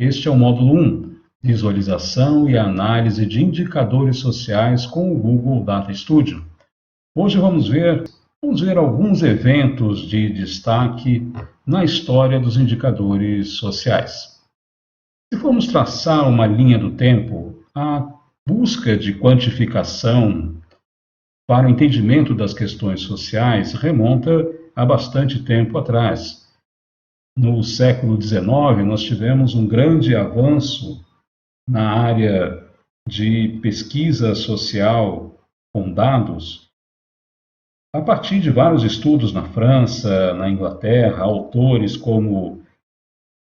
Este é o módulo 1, Visualização e Análise de Indicadores Sociais com o Google Data Studio. Hoje vamos ver alguns eventos de destaque na história dos indicadores sociais. Se formos traçar uma linha do tempo, a busca de quantificação para o entendimento das questões sociais remonta a bastante tempo atrás. No século XIX, nós tivemos um grande avanço na área de pesquisa social com dados, a partir de vários estudos na França, na Inglaterra, autores como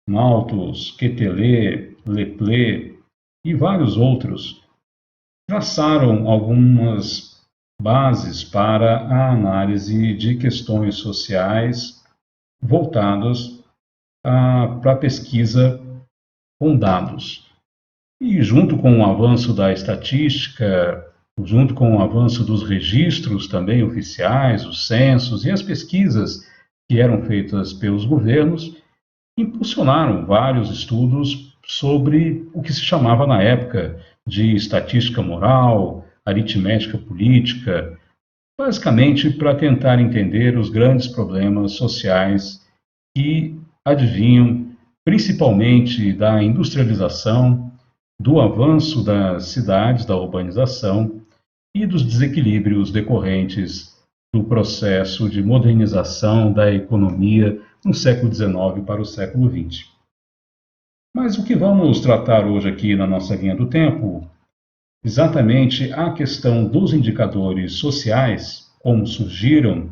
Malthus, Quetelet, Lepler e vários outros traçaram algumas bases para a análise de questões sociais voltadas para a pesquisa com dados. E junto com o avanço da estatística, junto com o avanço dos registros também oficiais, os censos e as pesquisas que eram feitas pelos governos, impulsionaram vários estudos sobre o que se chamava na época de estatística moral, aritmética política, basicamente para tentar entender os grandes problemas sociais que advinham principalmente da industrialização, do avanço das cidades, da urbanização e dos desequilíbrios decorrentes do processo de modernização da economia no século XIX para o século XX. Mas o que vamos tratar hoje aqui na nossa linha do tempo, exatamente a questão dos indicadores sociais, como surgiram,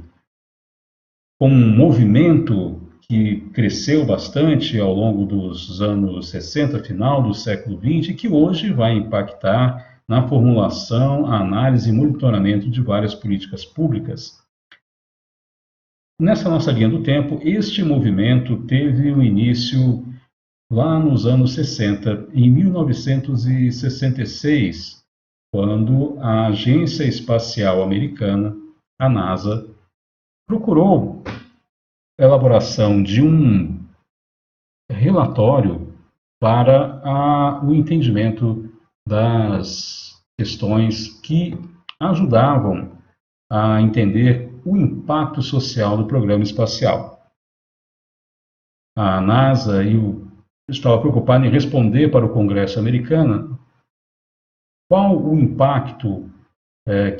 como um movimento que cresceu bastante ao longo dos anos 60, final do século XX, e que hoje vai impactar na formulação, análise e monitoramento de várias políticas públicas. Nessa nossa linha do tempo, este movimento teve o início lá nos anos 60, em 1966, quando a Agência Espacial Americana, a NASA, procurou a elaboração de um relatório para o entendimento das questões que ajudavam a entender o impacto social do programa espacial. A NASA estava preocupada em responder para o Congresso americano qual o impacto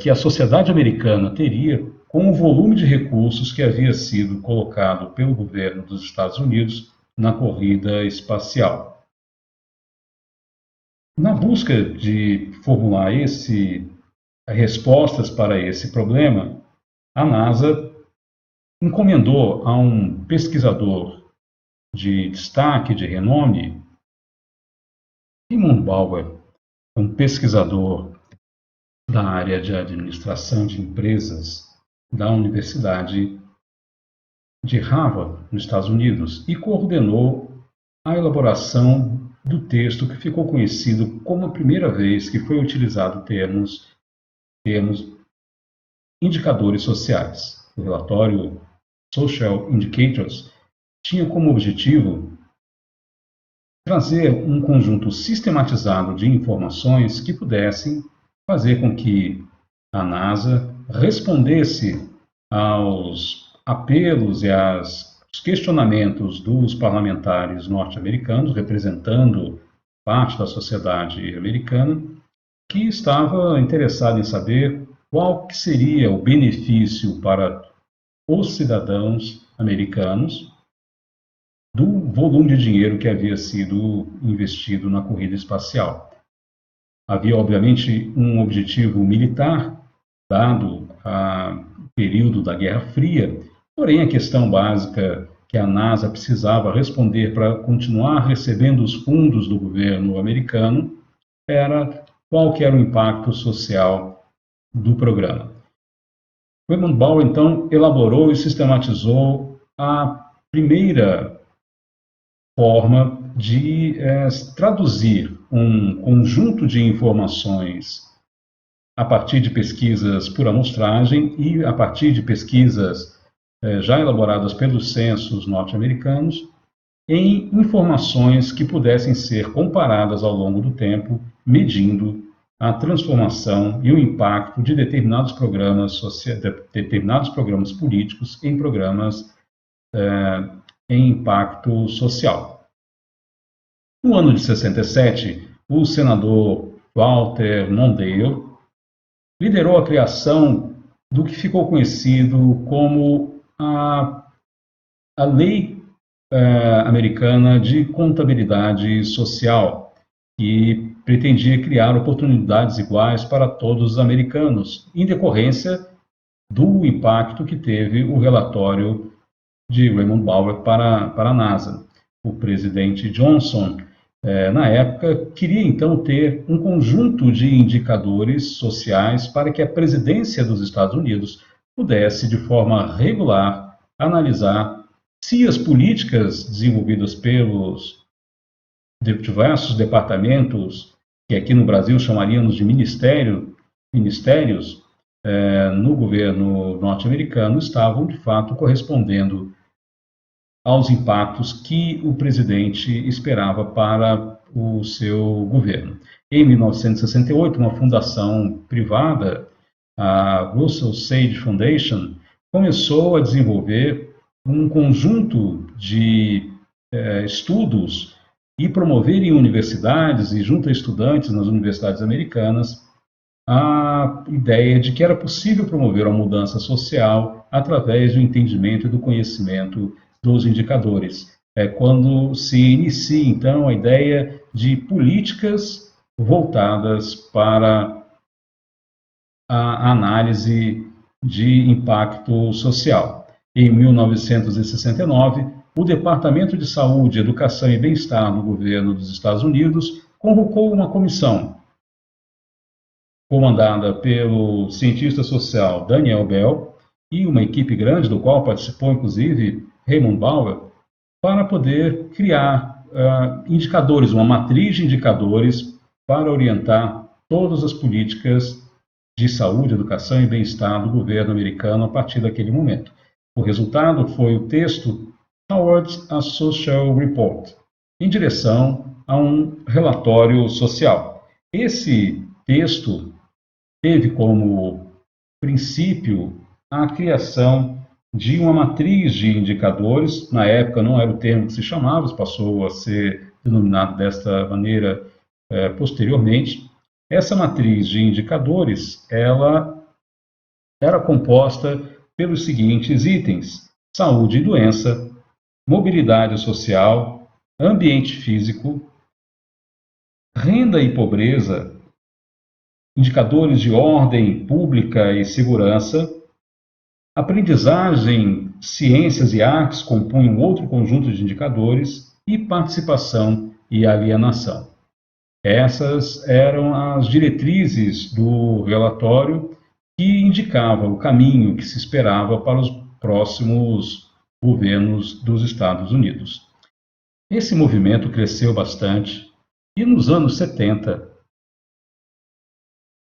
que a sociedade americana teria com o volume de recursos que havia sido colocado pelo governo dos Estados Unidos na corrida espacial. Na busca de formular respostas para esse problema, a NASA encomendou a um pesquisador de destaque, de renome, Raymond Bower, um pesquisador da área de administração de empresas da Universidade de Harvard, nos Estados Unidos, e coordenou a elaboração do texto que ficou conhecido como a primeira vez que foi utilizado termos indicadores sociais. O relatório Social Indicators tinha como objetivo trazer um conjunto sistematizado de informações que pudessem fazer com que a NASA respondesse aos apelos e aos questionamentos dos parlamentares norte-americanos, representando parte da sociedade americana, que estava interessado em saber qual que seria o benefício para os cidadãos americanos do volume de dinheiro que havia sido investido na corrida espacial. Havia, obviamente, um objetivo militar, dado o período da Guerra Fria, porém a questão básica que a NASA precisava responder para continuar recebendo os fundos do governo americano era qual que era o impacto social do programa. Raymond Bower, então, elaborou e sistematizou a primeira forma de traduzir um conjunto de informações a partir de pesquisas por amostragem e a partir de pesquisas já elaboradas pelos censos norte-americanos em informações que pudessem ser comparadas ao longo do tempo, medindo a transformação e o impacto de determinados programas políticos em programas em impacto social. No ano de 67, o senador Walter Mondale liderou a criação do que ficou conhecido como a Lei Americana de Contabilidade Social, que pretendia criar oportunidades iguais para todos os americanos, em decorrência do impacto que teve o relatório de Raymond Bower para a NASA. O presidente Johnson, na época, queria então ter um conjunto de indicadores sociais para que a presidência dos Estados Unidos pudesse, de forma regular, analisar se as políticas desenvolvidas pelos diversos departamentos, que aqui no Brasil chamaríamos de ministérios, no governo norte-americano, estavam, de fato, correspondendo aos impactos que o presidente esperava para o seu governo. Em 1968, uma fundação privada, a Russell Sage Foundation, começou a desenvolver um conjunto de estudos e promover em universidades e junto a estudantes nas universidades americanas a ideia de que era possível promover uma mudança social através do entendimento e do conhecimento dos indicadores. É quando se inicia, então, a ideia de políticas voltadas para a análise de impacto social. Em 1969, o Departamento de Saúde, Educação e Bem-Estar do governo dos Estados Unidos convocou uma comissão comandada pelo cientista social Daniel Bell e uma equipe grande, do qual participou inclusive Raymond Bower, para poder criar indicadores, uma matriz de indicadores para orientar todas as políticas de saúde, educação e bem-estar do governo americano a partir daquele momento. O resultado foi o texto Towards a Social Report, em direção a um relatório social. Esse texto teve como princípio a criação de uma matriz de indicadores. Na época não era o termo que se chamava, passou a ser denominado desta maneira posteriormente. Essa matriz de indicadores, ela era composta pelos seguintes itens: saúde e doença, mobilidade social, ambiente físico, renda e pobreza, indicadores de ordem pública e segurança, aprendizagem, ciências e artes compunham outro conjunto de indicadores, e participação e alienação. Essas eram as diretrizes do relatório que indicavam o caminho que se esperava para os próximos governos dos Estados Unidos. Esse movimento cresceu bastante e nos anos 70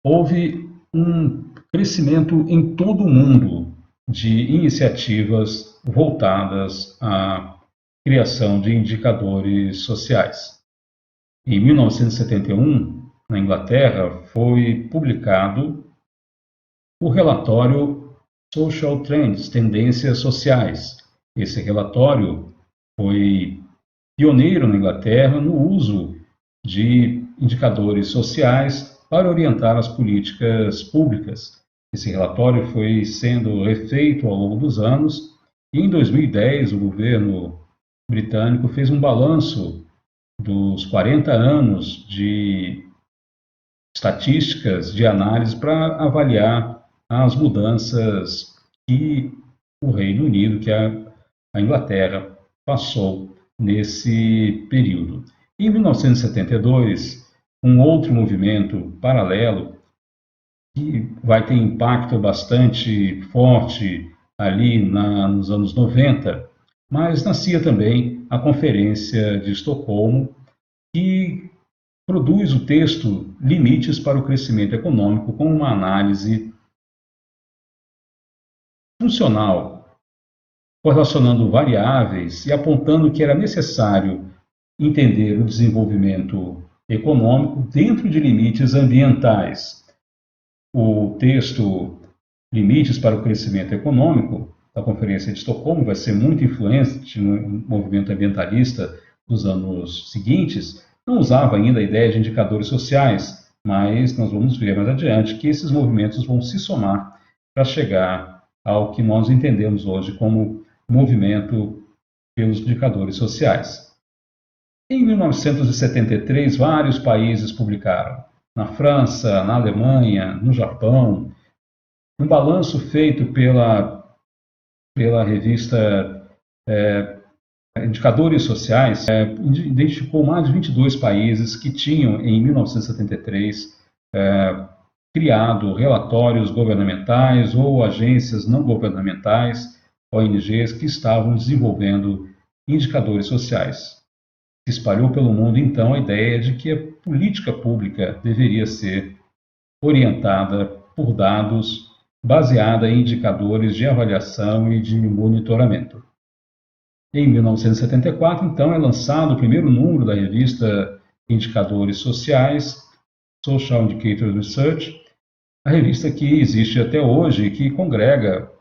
houve um crescimento em todo o mundo de iniciativas voltadas à criação de indicadores sociais. Em 1971, na Inglaterra, foi publicado o relatório Social Trends, Tendências Sociais. Esse relatório foi pioneiro na Inglaterra no uso de indicadores sociais para orientar as políticas públicas. Esse relatório foi sendo refeito ao longo dos anos e em 2010 o governo britânico fez um balanço dos 40 anos de estatísticas de análise para avaliar as mudanças que o Reino Unido, que a Inglaterra, passou nesse período. Em 1972, um outro movimento paralelo, que vai ter impacto bastante forte ali nos anos 90, mas nascia também a Conferência de Estocolmo, que produz o texto Limites para o Crescimento Econômico com uma análise funcional, correlacionando variáveis e apontando que era necessário entender o desenvolvimento econômico dentro de limites ambientais. O texto Limites para o Crescimento Econômico, da Conferência de Estocolmo, vai ser muito influente no movimento ambientalista dos anos seguintes, não usava ainda a ideia de indicadores sociais, mas nós vamos ver mais adiante que esses movimentos vão se somar para chegar ao que nós entendemos hoje como movimento pelos indicadores sociais. Em 1973, vários países publicaram, na França, na Alemanha, no Japão, um balanço feito pela revista Indicadores Sociais, identificou mais de 22 países que tinham, em 1973, criado relatórios governamentais ou agências não governamentais, ONGs, que estavam desenvolvendo indicadores sociais. Se espalhou pelo mundo, então, a ideia de que a política pública deveria ser orientada por dados, baseada em indicadores de avaliação e de monitoramento. Em 1974, então, é lançado o primeiro número da revista Indicadores Sociais, Social Indicators Research, a revista que existe até hoje e que congrega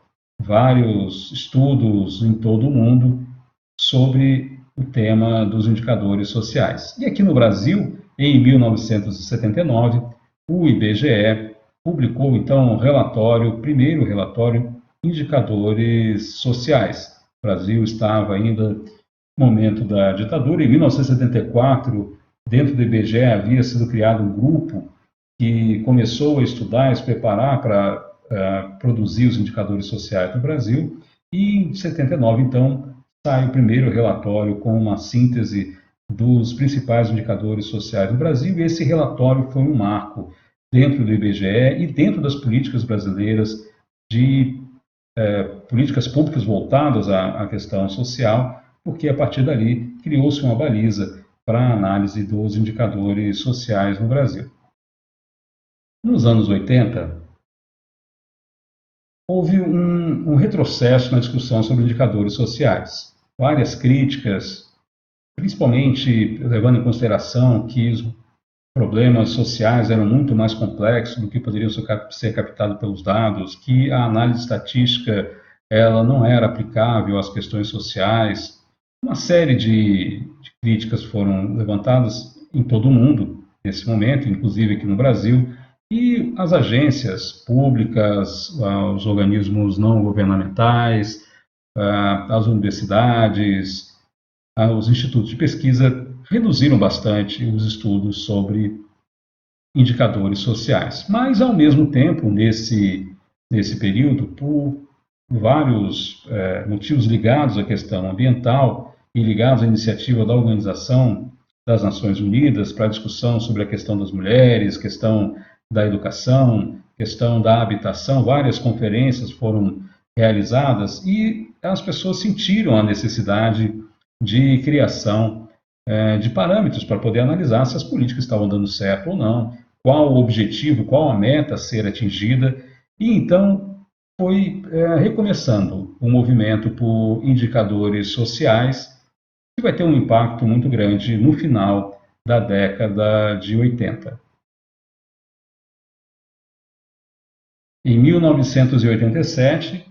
vários estudos em todo o mundo sobre o tema dos indicadores sociais. E aqui no Brasil, em 1979, o IBGE publicou então o primeiro relatório Indicadores Sociais. O Brasil estava ainda no momento da ditadura. Em 1974, dentro do IBGE havia sido criado um grupo que começou a estudar e se preparar para produzir os indicadores sociais no Brasil. E em 79, então, sai o primeiro relatório com uma síntese dos principais indicadores sociais no Brasil. E esse relatório foi um marco dentro do IBGE e dentro das políticas brasileiras de políticas públicas voltadas à questão social, porque a partir dali criou-se uma baliza para a análise dos indicadores sociais no Brasil. Nos anos 80, houve um retrocesso na discussão sobre indicadores sociais. Várias críticas, principalmente levando em consideração que os problemas sociais eram muito mais complexos do que poderiam ser captados pelos dados, que a análise estatística ela não era aplicável às questões sociais. Uma série de críticas foram levantadas em todo o mundo nesse momento, inclusive aqui no Brasil, e as agências públicas, os organismos não governamentais, as universidades, os institutos de pesquisa reduziram bastante os estudos sobre indicadores sociais. Mas, ao mesmo tempo, nesse período, por vários motivos ligados à questão ambiental e ligados à iniciativa da Organização das Nações Unidas para a discussão sobre a questão das mulheres, questão da educação, questão da habitação, várias conferências foram realizadas e as pessoas sentiram a necessidade de criação de parâmetros para poder analisar se as políticas estavam dando certo ou não, qual o objetivo, qual a meta a ser atingida, e então foi recomeçando o movimento por indicadores sociais, que vai ter um impacto muito grande no final da década de 80. Em 1987,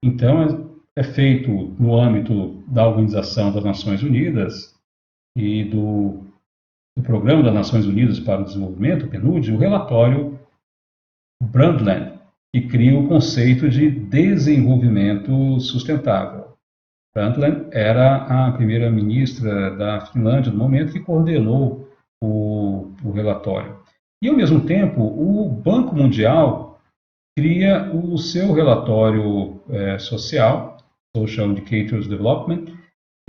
então, é feito no âmbito da Organização das Nações Unidas e do Programa das Nações Unidas para o Desenvolvimento, o PNUD, o relatório Brundtland, que cria o conceito de desenvolvimento sustentável. Brundtland era a primeira-ministra da Finlândia no momento que coordenou o relatório. E, ao mesmo tempo, o Banco Mundial cria o seu relatório social, Social Indicators Development,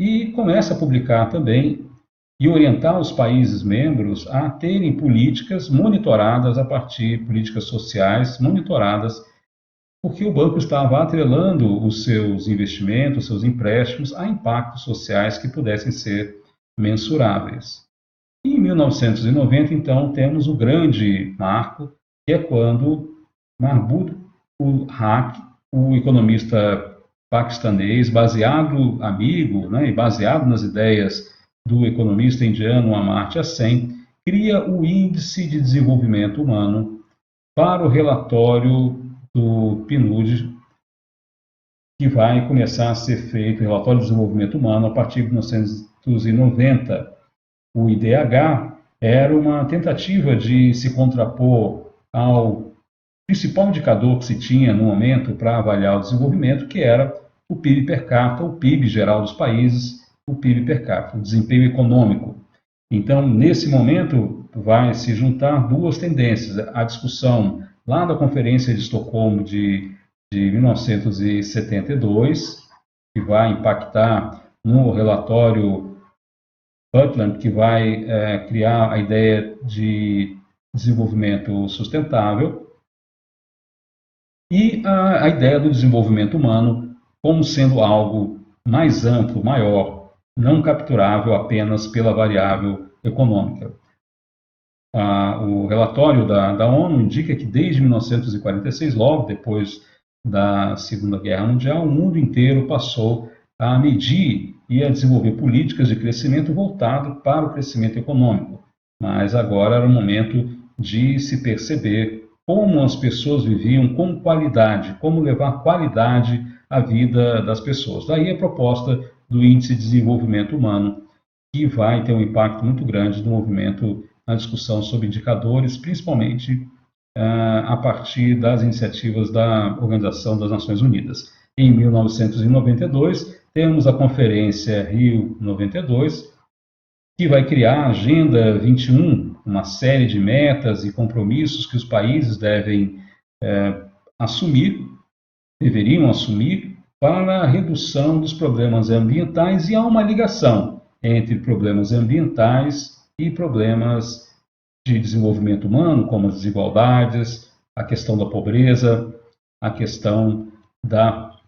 e começa a publicar também e orientar os países membros a terem políticas monitoradas a partir políticas sociais monitoradas, porque o banco estava atrelando os seus investimentos, os seus empréstimos a impactos sociais que pudessem ser mensuráveis. E em 1990, então, temos o grande marco, que é quando Mahmoud ul-Haq, o economista paquistanês, baseado, amigo, né, e baseado nas ideias do economista indiano Amartya Sen, cria o Índice de Desenvolvimento Humano para o relatório do PNUD, que vai começar a ser feito, o Relatório de Desenvolvimento Humano, a partir de 1990. O IDH era uma tentativa de se contrapor ao principal indicador que se tinha no momento para avaliar o desenvolvimento, que era o PIB per capita, o PIB geral dos países, o PIB per capita, o desempenho econômico. Então, nesse momento, vai se juntar duas tendências. A discussão lá da Conferência de Estocolmo de 1972, que vai impactar no relatório Brundtland, que vai criar a ideia de desenvolvimento sustentável, e a ideia do desenvolvimento humano como sendo algo mais amplo, maior, não capturável apenas pela variável econômica. O relatório da ONU indica que desde 1946, logo depois da Segunda Guerra Mundial, o mundo inteiro passou a medir e a desenvolver políticas de crescimento voltado para o crescimento econômico. Mas agora era o momento de se perceber como as pessoas viviam com qualidade, como levar qualidade à vida das pessoas. Daí a proposta do Índice de Desenvolvimento Humano, que vai ter um impacto muito grande no movimento, na discussão sobre indicadores, principalmente a partir das iniciativas da Organização das Nações Unidas. Em 1992, temos a Conferência Rio 92, que vai criar a Agenda 21, uma série de metas e compromissos que os países devem deveriam assumir para a redução dos problemas ambientais, e há uma ligação entre problemas ambientais e problemas de desenvolvimento humano, como as desigualdades, a questão da pobreza, a questão da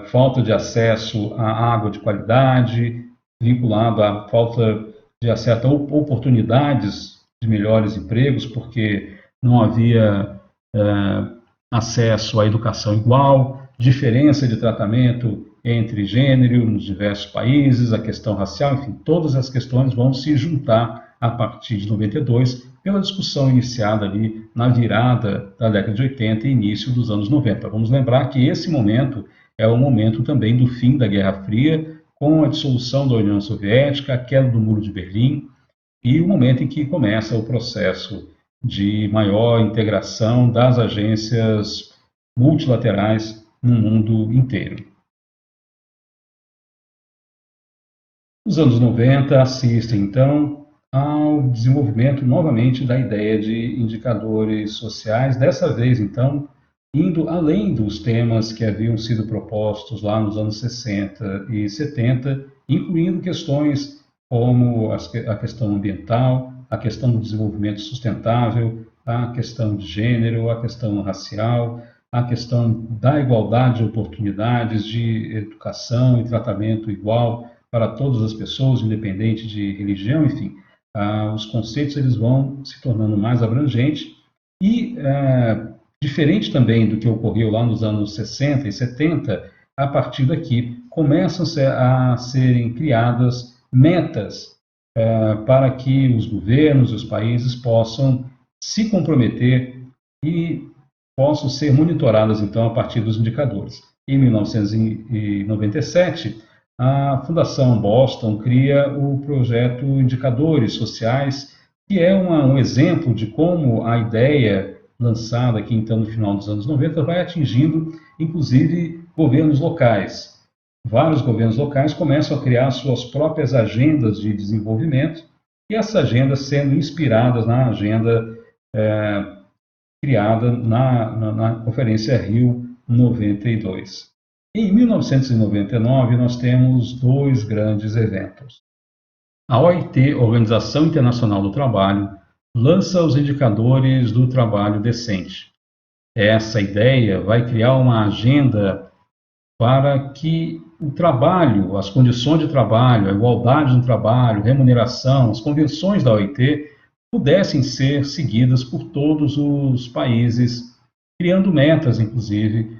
falta de acesso à água de qualidade, vinculado à falta de acesso a oportunidades de melhores empregos, porque não havia acesso à educação igual, diferença de tratamento entre gênero nos diversos países, a questão racial, enfim, todas as questões vão se juntar a partir de 92 pela discussão iniciada ali na virada da década de 80 e início dos anos 90. Vamos lembrar que esse momento é o momento também do fim da Guerra Fria, com a dissolução da União Soviética, a queda do Muro de Berlim, e o momento em que começa o processo de maior integração das agências multilaterais no mundo inteiro. Os anos 90 assistem, então, ao desenvolvimento novamente da ideia de indicadores sociais, dessa vez, então, indo além dos temas que haviam sido propostos lá nos anos 60 e 70, incluindo questões como a questão ambiental, a questão do desenvolvimento sustentável, a questão de gênero, a questão racial, a questão da igualdade de oportunidades, de educação e tratamento igual para todas as pessoas, independente de religião, enfim. Os conceitos eles vão se tornando mais abrangentes e, diferente também do que ocorreu lá nos anos 60 e 70, a partir daqui começam a serem criadas metas para que os governos e os países possam se comprometer e possam ser monitoradas, então, a partir dos indicadores. Em 1997, a Fundação Boston cria o projeto Indicadores Sociais, que é um exemplo de como a ideia lançada aqui, então, no final dos anos 90, vai atingindo, inclusive, governos locais. Vários governos locais começam a criar suas próprias agendas de desenvolvimento, e essas agendas sendo inspiradas na agenda criada na Conferência Rio 92. Em 1999, nós temos dois grandes eventos. A OIT, Organização Internacional do Trabalho, lança os indicadores do trabalho decente. Essa ideia vai criar uma agenda para que o trabalho, as condições de trabalho, a igualdade no trabalho, remuneração, as convenções da OIT pudessem ser seguidas por todos os países, criando metas, inclusive,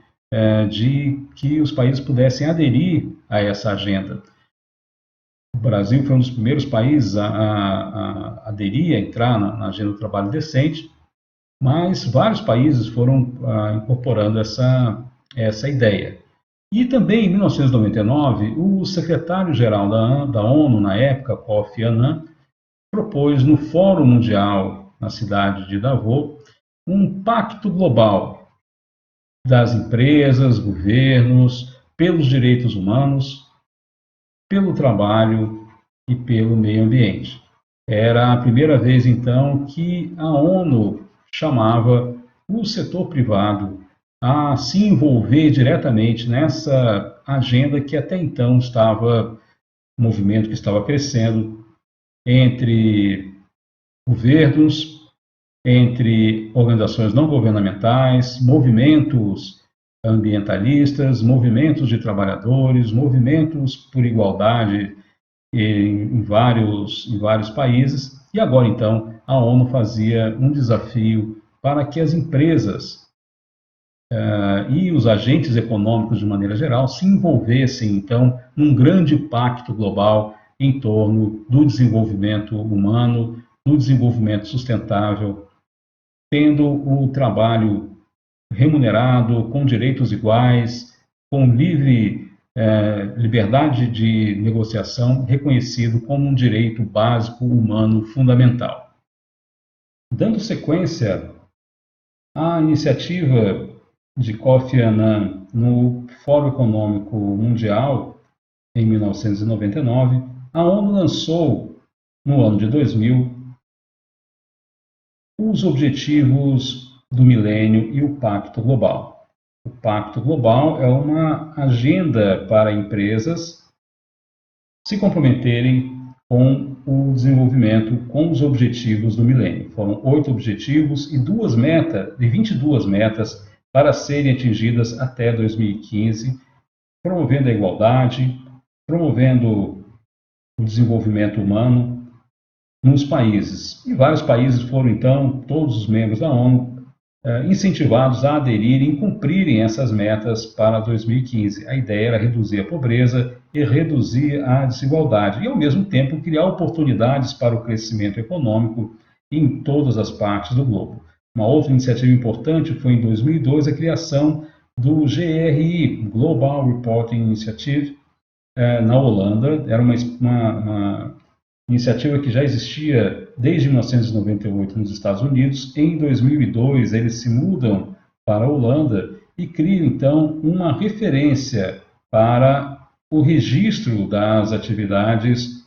de que os países pudessem aderir a essa agenda. O Brasil foi um dos primeiros países a aderir, a entrar na agenda do trabalho decente, mas vários países foram incorporando essa ideia. E também, em 1999, o secretário-geral da ONU, na época, Kofi Annan, propôs no Fórum Mundial, na cidade de Davos, um pacto global das empresas, governos, pelos direitos humanos, pelo trabalho e pelo meio ambiente. Era a primeira vez, então, que a ONU chamava o setor privado a se envolver diretamente nessa agenda que até então estava, um movimento que estava crescendo entre governos, entre organizações não governamentais, movimentos ambientalistas, movimentos de trabalhadores, movimentos por igualdade em vários países. E agora, então, a ONU fazia um desafio para que as empresas e os agentes econômicos, de maneira geral, se envolvessem, então, num grande pacto global em torno do desenvolvimento humano, do desenvolvimento sustentável, tendo o trabalho remunerado, com direitos iguais, com liberdade de negociação reconhecido como um direito básico humano fundamental. Dando sequência à iniciativa de Kofi Annan no Fórum Econômico Mundial, em 1999, a ONU lançou, no ano de 2000, os Objetivos do Milênio e o Pacto Global. O Pacto Global é uma agenda para empresas se comprometerem com o desenvolvimento, com os Objetivos do Milênio. Foram 8 objetivos e 22 metas para serem atingidas até 2015, promovendo a igualdade, promovendo o desenvolvimento humano nos países. E vários países foram, então, todos os membros da ONU, incentivados a aderirem e cumprirem essas metas para 2015. A ideia era reduzir a pobreza e reduzir a desigualdade, e, ao mesmo tempo, criar oportunidades para o crescimento econômico em todas as partes do globo. Uma outra iniciativa importante foi, em 2002, a criação do GRI, Global Reporting Initiative, na Holanda. Era uma iniciativa que já existia desde 1998 nos Estados Unidos. Em 2002, eles se mudam para a Holanda e criam, então, uma referência para o registro das atividades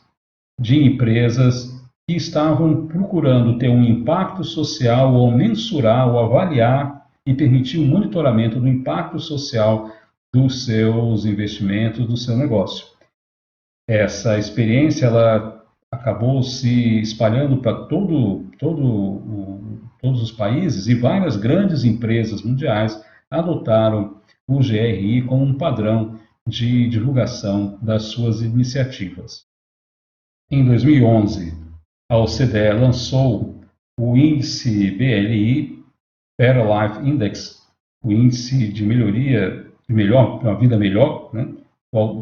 de empresas que estavam procurando ter um impacto social, ou mensurar, ou avaliar e permitir o monitoramento do impacto social dos seus investimentos, do seu negócio. Essa experiência ela acabou se espalhando para todos os países, e várias grandes empresas mundiais adotaram o GRI como um padrão de divulgação das suas iniciativas. Em 2011, a OCDE lançou o índice BLI, Better Life Index, o índice de uma vida melhor, né,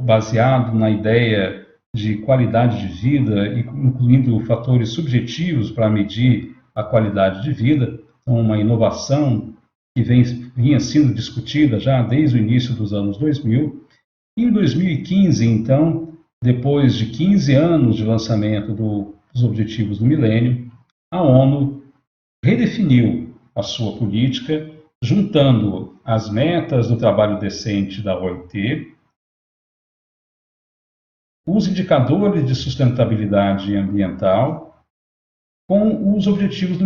baseado na ideia de qualidade de vida, incluindo fatores subjetivos para medir a qualidade de vida, uma inovação que vinha sendo discutida já desde o início dos anos 2000. Em 2015, então, depois de 15 anos de lançamento dos Objetivos do Milênio, a ONU redefiniu a sua política, juntando as metas do trabalho decente da OIT, os indicadores de sustentabilidade ambiental, com os Objetivos do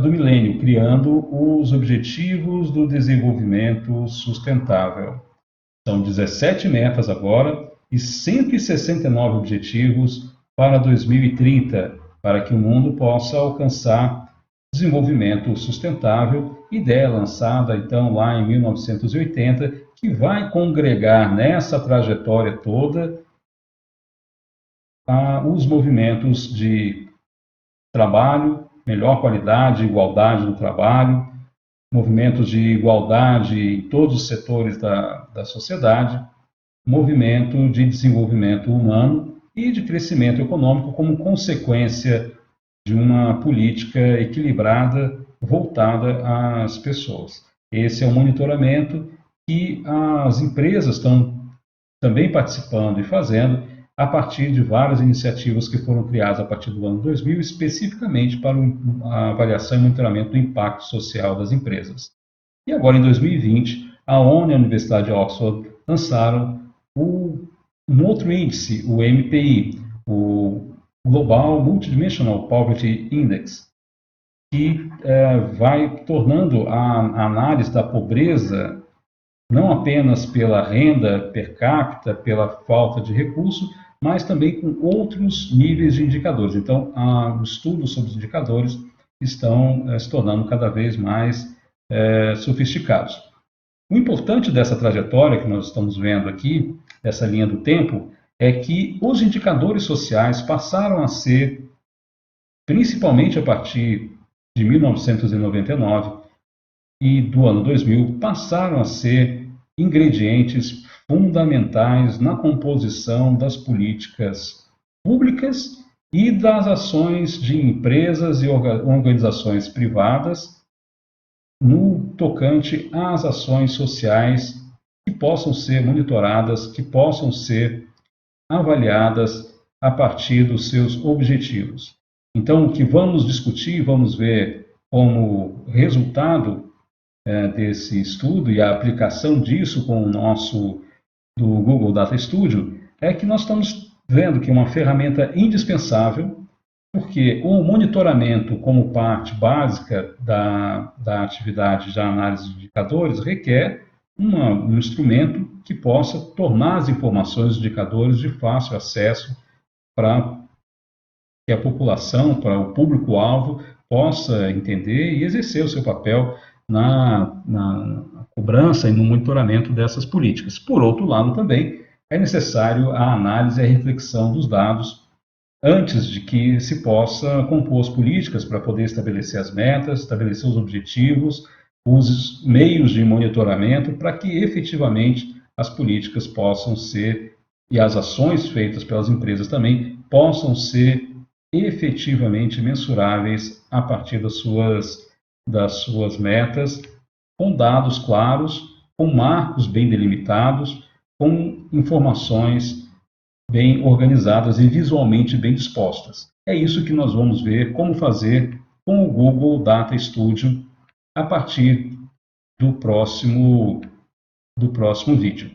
Milênio, criando os Objetivos do Desenvolvimento Sustentável. São 17 metas agora e 169 objetivos para 2030, para que o mundo possa alcançar desenvolvimento sustentável, ideia lançada então lá em 1980, que vai congregar nessa trajetória toda os movimentos de trabalho, melhor qualidade, igualdade no trabalho, movimentos de igualdade em todos os setores da sociedade, movimento de desenvolvimento humano e de crescimento econômico como consequência de uma política equilibrada voltada às pessoas. Esse é o monitoramento que as empresas estão também participando e fazendo a partir de várias iniciativas que foram criadas a partir do ano 2000, especificamente para a avaliação e monitoramento do impacto social das empresas. E agora, em 2020, a ONU e a Universidade de Oxford lançaram um outro índice, o MPI, o Global Multidimensional Poverty Index, que vai tornando a análise da pobreza não apenas pela renda per capita, pela falta de recurso, mas também com outros níveis de indicadores. Então, os estudos sobre os indicadores estão se tornando cada vez mais sofisticados. O importante dessa trajetória que nós estamos vendo aqui, dessa linha do tempo, é que os indicadores sociais passaram a ser, principalmente a partir de 1999 e do ano 2000, passaram a ser ingredientes fundamentais na composição das políticas públicas e das ações de empresas e organizações privadas no tocante às ações sociais que possam ser monitoradas, que possam ser avaliadas a partir dos seus objetivos. Então, o que vamos discutir, vamos ver como resultado desse estudo e a aplicação disso com o nosso do Google Data Studio é que nós estamos vendo que é uma ferramenta indispensável, porque o monitoramento como parte básica da atividade de análise de indicadores requer um instrumento que possa tornar as informações dos indicadores de fácil acesso para que a população, para o público-alvo, possa entender e exercer o seu papel na cobrança e no monitoramento dessas políticas. Por outro lado, também é necessário a análise e a reflexão dos dados antes de que se possa compor as políticas para poder estabelecer as metas, estabelecer os objetivos, os meios de monitoramento, para que efetivamente as políticas possam ser, e as ações feitas pelas empresas também, possam ser efetivamente mensuráveis a partir das suas metas, com dados claros, com marcos bem delimitados, com informações bem organizadas e visualmente bem dispostas. É isso que nós vamos ver como fazer com o Google Data Studio a partir do próximo vídeo.